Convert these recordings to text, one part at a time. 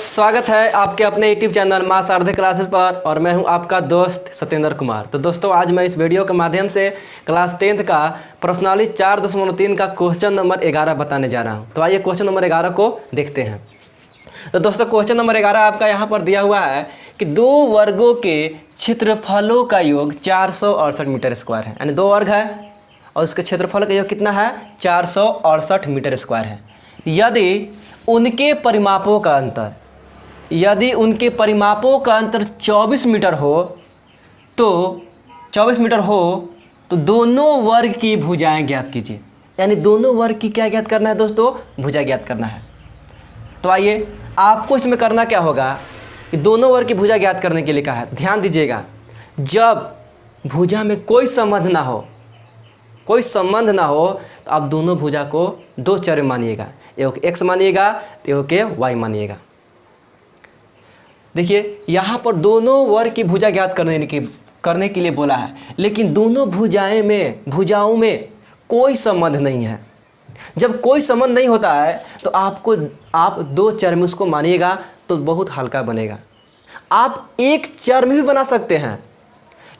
स्वागत है आपके अपने यूट्यूब चैनल मां शारदे क्लासेस पर और मैं हूं आपका दोस्त सत्येंद्र कुमार। तो दोस्तों आज मैं इस वीडियो के माध्यम से क्लास 10th का प्रश्नावली 4.3 का क्वेश्चन नंबर 11 बताने जा रहा हूं। तो आइए क्वेश्चन नंबर 11 को देखते हैं। तो दोस्तों क्वेश्चन नंबर 11 आपका यहाँ पर दिया हुआ है कि दो वर्गों के क्षेत्रफलों का योग 468 मीटर स्क्वायर है। यानी दो वर्ग है और उसके क्षेत्रफल का योग कितना है 468 मीटर स्क्वायर है। यदि उनके परिमापों का अंतर 24 मीटर हो तो दोनों वर्ग की भुजाएं ज्ञात कीजिए। यानी दोनों वर्ग की क्या ज्ञात करना है दोस्तों, भुजा ज्ञात करना है। तो आइए आपको इसमें करना क्या होगा कि दोनों वर्ग की भुजा ज्ञात करने के लिए कहा है। ध्यान दीजिएगा, जब भुजा में कोई संबंध ना हो तो आप दोनों भुजा को दो चर मानिएगा, एक एक्स मानिएगा तो एक वाई मानिएगा। देखिए यहाँ पर दोनों वर्ग की भुजा ज्ञात करने के लिए बोला है, लेकिन दोनों भुजाओं में कोई संबंध नहीं है। जब कोई संबंध नहीं होता है तो आप दो चर में उसको मानिएगा तो बहुत हल्का बनेगा। आप एक चर में भी बना सकते हैं,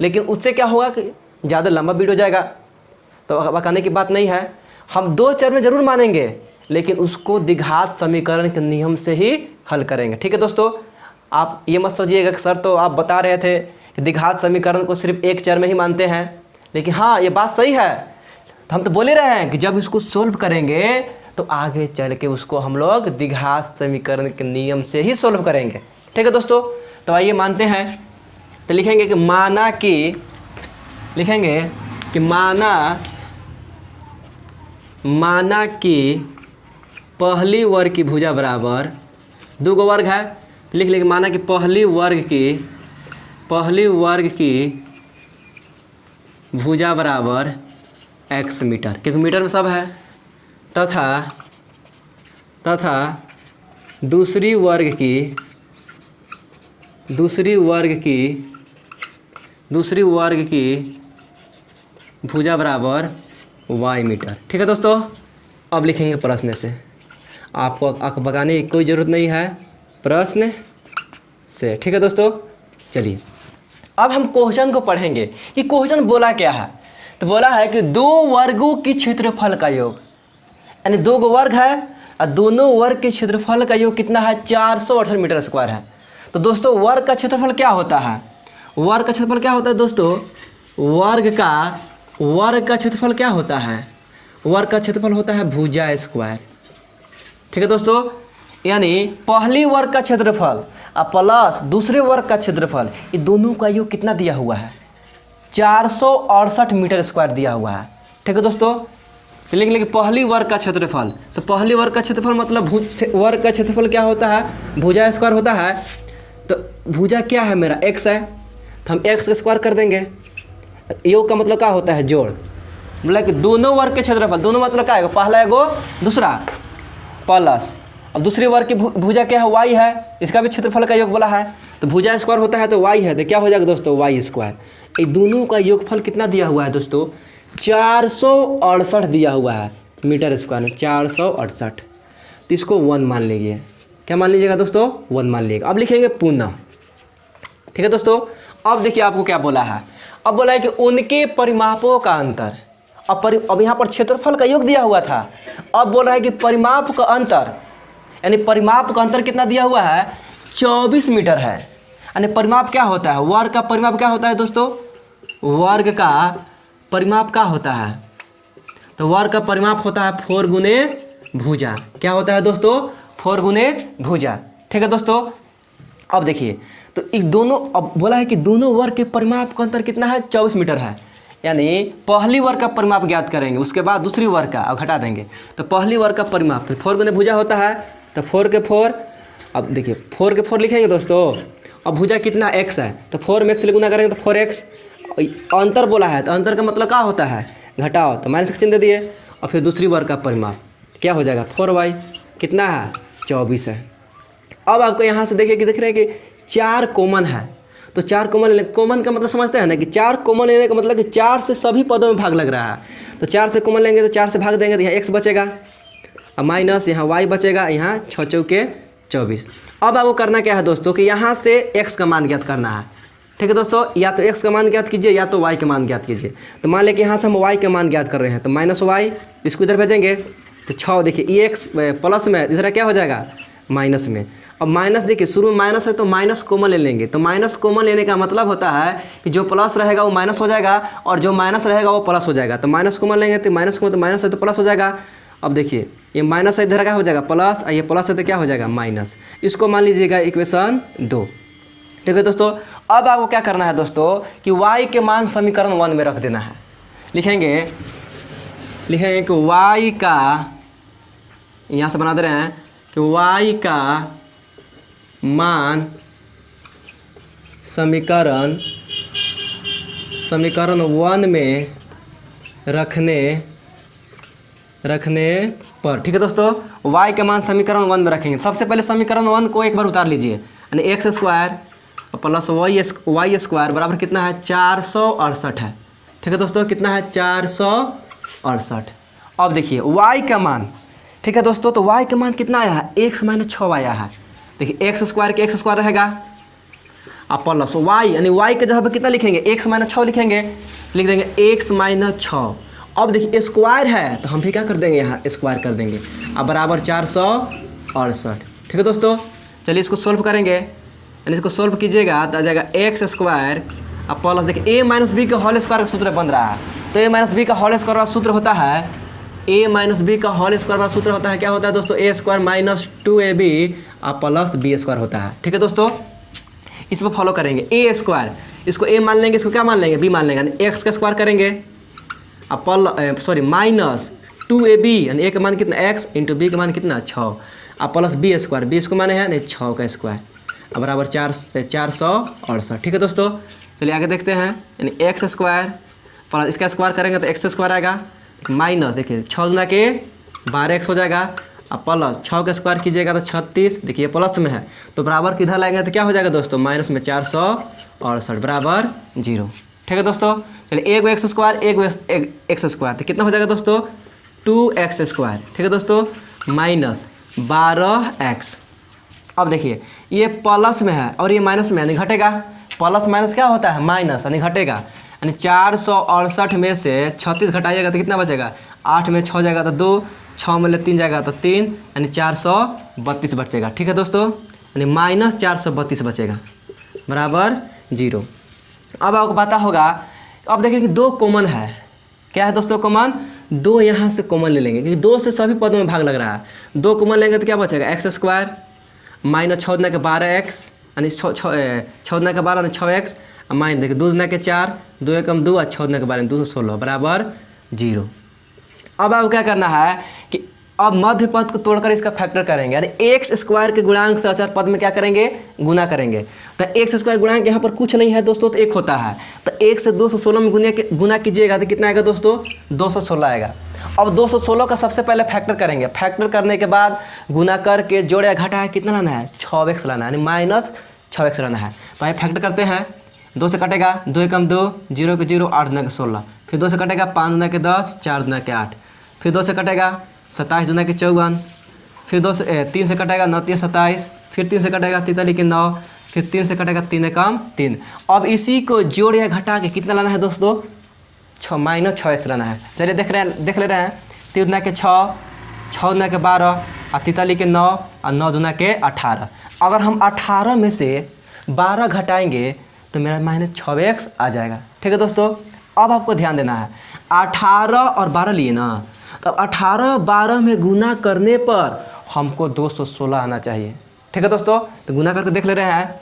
लेकिन उससे क्या होगा कि ज़्यादा लंबा वीडियो हो जाएगा। तो बताने की बात नहीं है, हम दो चर में ज़रूर मानेंगे लेकिन उसको द्विघात समीकरण के नियम से ही हल करेंगे। ठीक है दोस्तों, आप ये मत सोचिएगा कि सर तो आप बता रहे थे कि द्विघात समीकरण को सिर्फ एक चर में ही मानते हैं, लेकिन हाँ ये बात सही है। तो हम तो बोल ही रहे हैं कि जब इसको सोल्व करेंगे तो आगे चल के उसको हम लोग द्विघात समीकरण के नियम से ही सोल्व करेंगे। ठीक है दोस्तों, तो आइए मानते हैं। तो लिखेंगे कि माना कि पहली वर्ग की भुजा बराबर, दो गो वर्ग है, लिख लेंगे माना कि पहली वर्ग की भुजा बराबर x मीटर, क्योंकि मीटर में सब है, तथा दूसरी वर्ग की भुजा बराबर y मीटर। ठीक है दोस्तों, अब लिखेंगे प्रश्न से। आपको बताने की कोई ज़रूरत नहीं है, प्रश्न से। ठीक है दोस्तों, चलिए अब हम क्वेश्चन को पढ़ेंगे कि क्वेश्चन बोला क्या है। तो बोला है कि दो वर्गों की क्षेत्रफल का योग, यानी दो गो वर्ग है और दोनों वर्ग के क्षेत्रफल का योग कितना है 468 मीटर स्क्वायर है। तो दोस्तों वर्ग का क्षेत्रफल क्या होता है, दोस्तों वर्ग का क्षेत्रफल क्या होता है, वर्ग का क्षेत्रफल होता है भुजा स्क्वायर। ठीक है दोस्तों, यानी पहली वर्ग का क्षेत्रफल और प्लस दूसरे वर्ग का क्षेत्रफल, ये दोनों का योग कितना दिया हुआ है 468 मीटर स्क्वायर दिया हुआ है। ठीक है दोस्तों, तो लिख लेंगे पहली वर्ग का क्षेत्रफल। तो पहली वर्ग का क्षेत्रफल मतलब वर्ग का क्षेत्रफल क्या होता है, भुजा स्क्वायर होता है। तो भुजा क्या है मेरा x है, तो हम x का स्क्वायर कर देंगे। योग का मतलब क्या होता है जोड़, मतलब कि दोनों वर्ग के क्षेत्रफल, दोनों मतलब क्या है, पहला एगो दूसरा प्लस, अब दूसरे वर्ग की भुजा क्या है y है, इसका भी क्षेत्रफल का योग बोला है। तो भुजा स्क्वायर होता है तो y है, तो क्या हो जाएगा दोस्तों y स्क्वायर। ये दोनों का योगफल कितना दिया हुआ है दोस्तों 468 दिया हुआ है मीटर स्क्वायर में, 468। तो इसको 1 मान लीजिए। क्या मान लीजिएगा दोस्तों, 1 मान लीजिएगा। अब लिखेंगे पुनः। ठीक है दोस्तों, अब देखिए आपको क्या बोला है, अब बोला है कि उनके परिमापों का अंतर। अब यहाँ पर क्षेत्रफल का योग दिया हुआ था, अब बोल रहा है कि परिमाप का अंतर, यानी परिमाप का अंतर कितना दिया हुआ है 24 मीटर है। यानी परिमाप क्या होता है, वर्ग का परिमाप क्या होता है दोस्तों, वर्ग का परिमाप क्या होता है, तो वर्ग का परिमाप होता है 4 गुने भुजा। क्या होता है दोस्तों 4 गुने भुजा। ठीक है दोस्तों, अब देखिए तो एक दोनों, अब बोला है कि दोनों वर्ग के परिमाप का अंतर कितना है 24 मीटर है। यानी पहली वर्ग का परिमाप ज्ञात करेंगे, उसके बाद दूसरी वर्ग का घटा देंगे। तो पहली वर्ग का परिमाप तो 4 गुने भुजा होता है, तो 4 के 4, अब देखिए 4 के 4 लिखेंगे दोस्तों। अब भुजा कितना x है, तो 4 में x से गुना करेंगे तो 4x। अंतर बोला है तो अंतर का मतलब क्या होता है घटाओ, तो माइनस का चिन्ह दे दिए। और फिर दूसरी वर्ग का परिमाप क्या हो जाएगा 4y, कितना है 24 है। अब आपको यहाँ से देखिए कि देख रहे हैं कि 4 कॉमन है, तो 4 कॉमन का मतलब समझते हैं ना कि 4 कॉमन लेने का मतलब कि 4 से सभी पदों में भाग लग रहा है। तो 4 से कॉमन लेंगे तो 4 से भाग देंगे तो यहाँ x बचेगा, और माइनस यहाँ y बचेगा, यहाँ 6 चौके 24। अब आपको करना क्या है दोस्तों कि यहाँ से x का मान ज्ञात करना है। ठीक है दोस्तों, या तो x का मान ज्ञात कीजिए या तो y का मान ज्ञात कीजिए। तो मान लें कि यहाँ से हम y का मान ज्ञात कर रहे हैं, तो -y इसको इधर भेजेंगे तो 6, देखिए ये x प्लस में इधर क्या हो जाएगा माइनस में। अब माइनस देखिए शुरू में माइनस है तो माइनस कॉमन ले लेंगे, तो माइनस कॉमन लेने का मतलब होता है कि जो प्लस रहेगा वो माइनस हो जाएगा और जो माइनस रहेगा वो प्लस हो जाएगा। तो माइनस कॉमन लेंगे तो माइनस को, तो माइनस है तो प्लस हो जाएगा। अब देखिए ये माइनस है इधर क्या हो जाएगा प्लस, और ये प्लस है तो क्या हो जाएगा माइनस। इसको मान लीजिएगा इक्वेशन 2। ठीक है दोस्तों, अब आपको क्या करना है दोस्तों कि y के मान समीकरण 1 में रख देना है। लिखेंगे कि y का, यहाँ से बना दे रहे हैं कि y का मान समीकरण 1 में रखने पर। ठीक है दोस्तों, y का मान समीकरण 1 में रखेंगे। सबसे पहले समीकरण 1 को एक बार उतार लीजिए, यानी x square plus y square बराबर कितना है 468 है। ठीक है दोस्तों, कितना है 468। अब देखिए y का मान, ठीक है दोस्तों, तो y का मान कितना आया है x - 6 आया है। देखिए x स्क्वायर के x स्क्वायर रहेगा अब प्लस y, यानी y के जगह पर कितना लिखेंगे x - 6 लिखेंगे, लिख देंगे x - 6। अब देखिए स्क्वायर है तो हम भी क्या कर देंगे यहाँ स्क्वायर कर देंगे, अब बराबर 468। ठीक है दोस्तों, चलिए इसको सोल्व करेंगे, यानी इसको सोल्व कीजिएगा तो आ जाएगा एक्स स्क्वायर अब प्लस देखिए a - b का होल स्क्वायर का सूत्र बन रहा है। तो a - b का होल स्क्वायर का सूत्र होता है, a - b का होल स्क्वायर का सूत्र होता है, क्या होता है दोस्तों a स्क्वायर - 2ab और प्लस b स्क्वायर होता है। ठीक है दोस्तों, इस पर फॉलो करेंगे। a स्क्वायर इसको a मान लेंगे, इसको क्या मान लेंगे b मान लेंगे, यानी x का स्क्वायर करेंगे अब -2ab, यानी a का मान कितना x इंटू b का मान कितना 6 अब प्लस b स्क्वायर, b इसको माने है नहीं 6 का स्क्वायर अब बराबर 468। ठीक है दोस्तों, चलिए आगे देखते हैं, यानी एक्स स्क्वायर प्लस इसका स्क्वायर करेंगे तो एक्स स्क्वायर आएगा माइनस देखिए 6 गुना के 12x हो जाएगा अब प्लस 6 का स्क्वायर कीजिएगा तो 36, देखिए प्लस में है तो बराबर किधर लाएंगे तो क्या हो जाएगा दोस्तों माइनस में 468 बराबर 0। ठीक है दोस्तों, चलिए एक एक्स स्क्वायर एक एक्स स्क्वायर तो कितना हो जाएगा दोस्तों 2x स्क्वायर। ठीक है दोस्तों, माइनस 12x। अब देखिए ये प्लस में है और ये माइनस में, यानी घटेगा। प्लस माइनस क्या होता है माइनस, यानी घटेगा, यानी 468 में से 36 घटाइएगा तो कितना बचेगा 8 में 6 जाएगा तो 2, 6 में 3 जाएगा तो 3, यानी 432 बचेगा। ठीक है दोस्तों, यानी -432 बचेगा बराबर 0। अब आपको पता होगा, अब देखिए कि 2 कॉमन है, क्या है दोस्तों कॉमन, 2 यहाँ से कॉमन ले लेंगे क्योंकि 2 से सभी पदों में भाग लग रहा है। 2 कॉमन लेंगे तो क्या बचेगा एक्स स्क्वायर माइनस 6 गुना के 12x, यानी 6 गुना के 12 6x माइनस देखिए 2 गुना के 4, 2 एकम 2 और 6 गुना के 12 216 बराबर 0। अब आपको क्या करना है कि अब मध्य पद को तोड़कर इसका फैक्टर करेंगे, यानी एक्स स्क्वायर के गुणांक से अचर पद में क्या करेंगे गुना करेंगे। तो एक्स स्क्वायर गुणांक यहाँ पर कुछ नहीं है दोस्तों, तो 1 होता है, तो 1 से 216 में गुना कीजिएगा तो कितना आएगा दोस्तों 216 आएगा। अब 216 का सबसे पहले फैक्टर करेंगे, फैक्टर करने के बाद गुना करके जोड़े घटा है कितना लाना है 6x लाना है, यानी -6x लाना है। तो आइए फैक्टर करते हैं, 2 से कटेगा 2 एकम 2, 0 के 0, 8 दुना के 16, फिर 2 से कटेगा 5 दुना के 10, 4 दुना के 8, फिर 2 से कटेगा 27 दुना के 54, फिर 3 से कटेगा 9 3 27, फिर 3 से कटेगा 43 के 9, फिर 3 से कटेगा 3 एकम 3। अब इसी को जोड़ या घटा के कितना लाना है दोस्तों -6x लाना है। चलिए देख ले रहे हैं 3 दुना के 6, 6 दुना के 12 और 43 के 9 और 9 दुना के 18। अगर हम 18 में से 12 घटाएंगे तो मेरा -6x आ जाएगा। ठीक है दोस्तों, अब आपको ध्यान देना है 18 और 12 लिए ना, तब 18 12 में गुना करने पर हमको 216 आना चाहिए। ठीक है दोस्तों, तो गुना करके देख ले रहे हैं,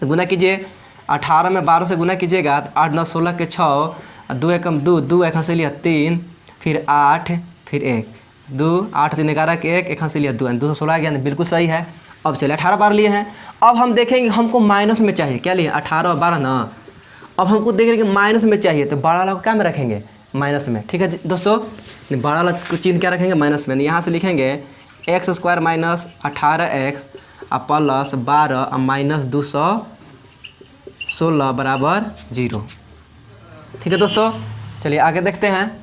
तो गुना कीजिए 18 में 12 से गुना कीजिएगा तो 8 9 16 के 6, 2 एकम 2, 2 एक से लिया 3, फिर 8, फिर 1, 2 8 3 11 के 1 एक से लिया 2, 216 आ गया, बिल्कुल सही है। अब चलिए 18 12 लिए हैं, अब हम देखेंगे हमको माइनस में चाहिए, क्या लिए 18 और 12 ना, अब हमको देखेंगे कि माइनस में चाहिए तो बड़ा वाला को क्या में रखेंगे माइनस में। ठीक है दोस्तों, बड़ा वाला को चिन्ह क्या रखेंगे माइनस में, यहाँ से लिखेंगे x square minus 18x plus 12 और माइनस 216 बराबर 0। ठीक है दोस्तों, चलिए आगे देखते हैं।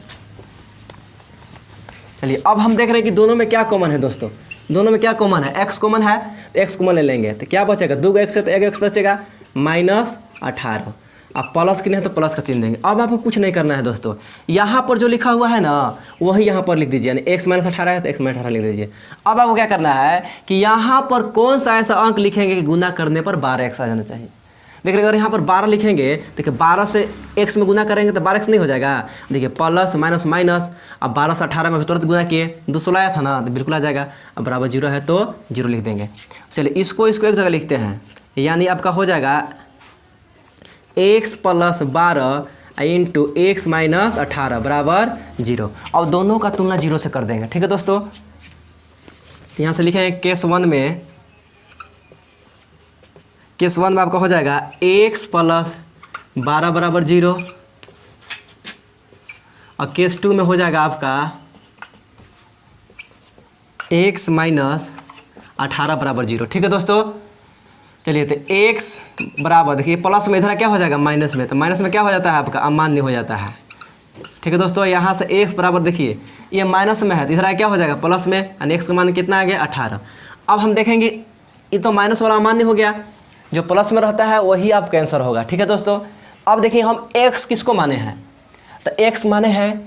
चलिए अब हम देख रहे हैं कि दोनों में क्या कॉमन है दोस्तों, दोनों में क्या कॉमन है, x कॉमन है, तो x कॉमन ले लेंगे तो क्या बचेगा, 2 x है तो 1 x बचेगा -18। अब प्लस की नहीं है तो प्लस का चिन्ह देंगे। अब आपको कुछ नहीं करना है दोस्तों, यहाँ पर जो लिखा हुआ है ना वही यहाँ पर लिख दीजिए, यानी x -18 है तो x -18 लिख दीजिए। अब आपको क्या करना है कि यहाँ पर कौन सा ऐसा अंक लिखेंगे कि गुना करने पर 12x आ जाना चाहिए। देखिए अगर यहाँ पर 12 लिखेंगे, देखिए 12 से x में गुना करेंगे तो 12x नहीं हो जाएगा। देखिए प्लस माइनस माइनस, अब 12 से 18 में तुरंत गुना किए, 216 आया था ना तो बिल्कुल आ जाएगा। अब बराबर 0 है तो 0 लिख देंगे। चलिए इसको एक जगह लिखते हैं, यानी आपका हो जाएगा x + 12 इंटू x - 18 बराबर 0। और दोनों का तुलना 0 से कर देंगे। ठीक है दोस्तों, तो यहाँ से लिखेंगे केस 1 में आपका हो जाएगा x + 12 बराबर 0, और केस 2 में हो जाएगा आपका x - 18 बराबर 0। ठीक है दोस्तों, चलिए तो x बराबर, देखिए प्लस में इधर क्या हो जाएगा माइनस में, तो माइनस में क्या हो जाता है आपका अमान्य हो जाता है। ठीक है दोस्तों, यहाँ से x बराबर, देखिए ये माइनस में है तो इधर क्या हो जाएगा प्लस में, यानी x का मान कितना आ गया 18। अब हम देखेंगे ये तो माइनस वाला अमान्य हो गया, जो प्लस में रहता है वही आपका आंसर होगा। ठीक है दोस्तों, अब देखिए हम x किसको माने हैं, तो x माने हैं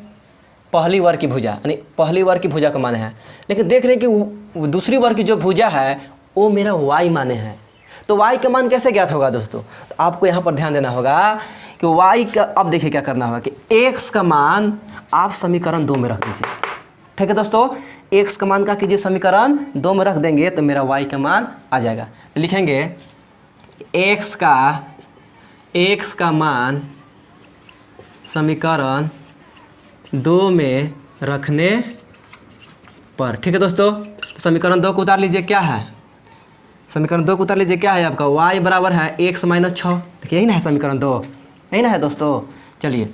पहली वर्ग की भुजा, यानी पहली वर्ग की भुजा को माने हैं। लेकिन देख रहे हैं कि दूसरी वर्ग की जो भुजा है वो मेरा y माने हैं, तो y का मान कैसे ज्ञात होगा दोस्तों, तो आपको यहाँ पर ध्यान देना होगा कि y का, अब देखिए क्या करना होगा कि x का मान आप समीकरण 2 में रख दीजिए। ठीक है दोस्तों, x का मान का कीजिए समीकरण 2 में रख देंगे तो मेरा y का मान आ जाएगा। तो लिखेंगे x का मान समीकरण 2 में रखने पर। ठीक है दोस्तों, समीकरण 2 को उतार लीजिए, क्या है समीकरण 2 को उतार लीजिए, क्या है आपका y बराबर है x - 6। देखिए यही ना है समीकरण 2, यही ना है दोस्तों। चलिए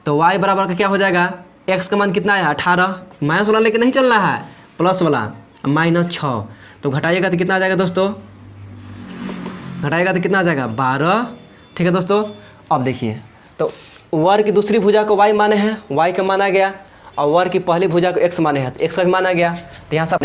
तो y बराबर का क्या हो जाएगा, x का मान कितना है 18, माइनस वाला लेके नहीं चलना है, प्लस वाला -6, तो घटाइएगा तो कितना आ जाएगा दोस्तों, घटाएगा तो कितना आ जाएगा 12। ठीक है दोस्तों, अब देखिए तो वर्ग की दूसरी भुजा को y माने हैं, y का मान आ गया, और वर्ग की पहली भुजा को x माने हैं तो x का भी मान आ गया। तो यहाँ से